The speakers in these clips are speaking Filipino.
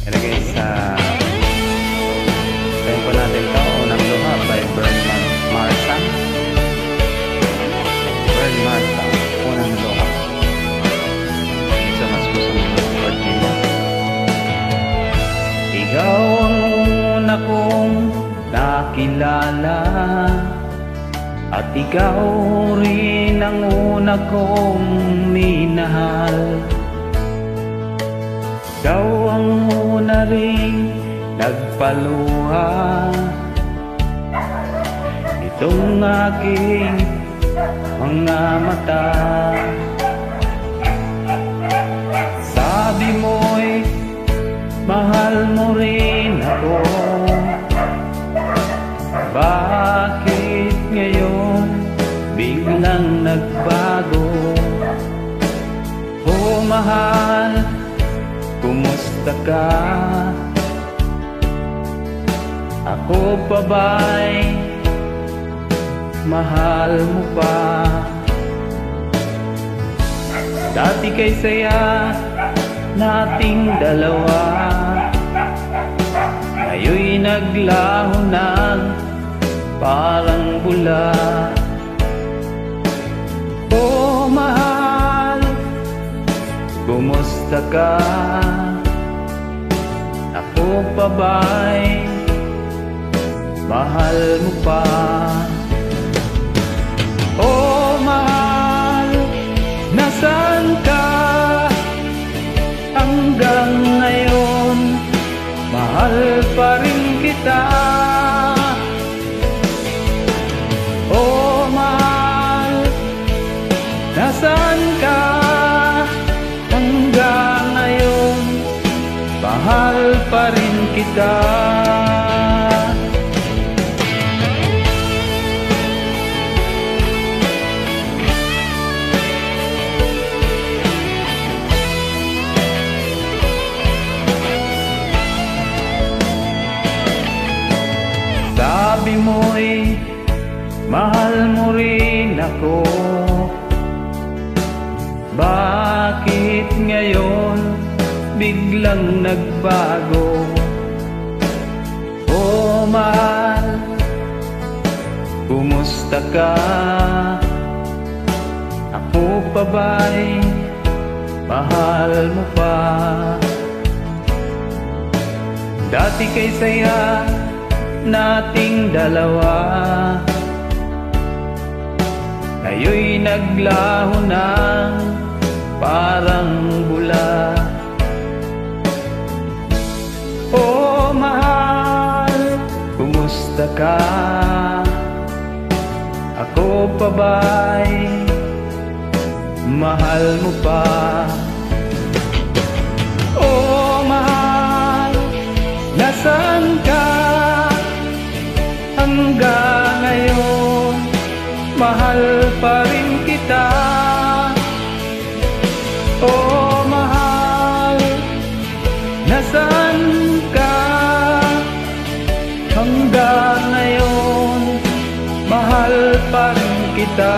Ilagay sa tempo natin to, Unang Luha by Bern Marsan. Bern Marsan, Unang Luha. So mas gusto mo yung chord nila. Ikaw ang una kong nakilala, at ikaw rin ang una kong minahal. Ikaw ang una rin nagpaluha itong aking mga mata. Sabi mo'y mahal mo rin ako. Bakit ngayon biglang nagbago? Oh mahal, kumusta ka? Ako pa ba'y mahal mo pa? Dati kay saya nating dalawa, ngayon'y naglaho ng parang bula. Oh mahal, kumusta ka? Ako pa ba'y mahal mo pa? Oh mahal, nasaan ka? Hanggang ngayon mahal pa rin kita. Oh mahal, nasaan ka? Hanggang ngayon mahal pa rin kita. Sabi mo'y mahal mo rin ako. Bakit ngayon biglang nagbago? Oh mahal, kumusta ka? Ako pa ba'y mahal mo pa? Dati kay saya nating dalawa, ngayon'y naglaho ng parang bula. Oh mahal, kumusta ka? Ako pa ba'y mahal mo pa? Oh mahal, nasaan ka? Hanggang ngayon mahal pa rin kita. Oh mahal, nasaan ka? Hanggang ngayon mahal pa rin kita.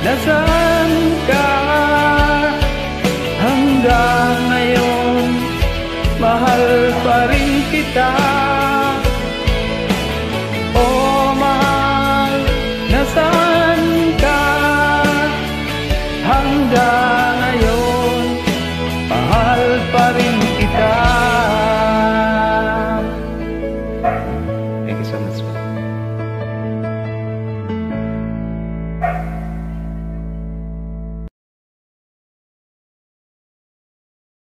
Nasaan ka? Hanggang ngayon mahal pa rin kita. Oh mahal, nasaan ka? Hanggang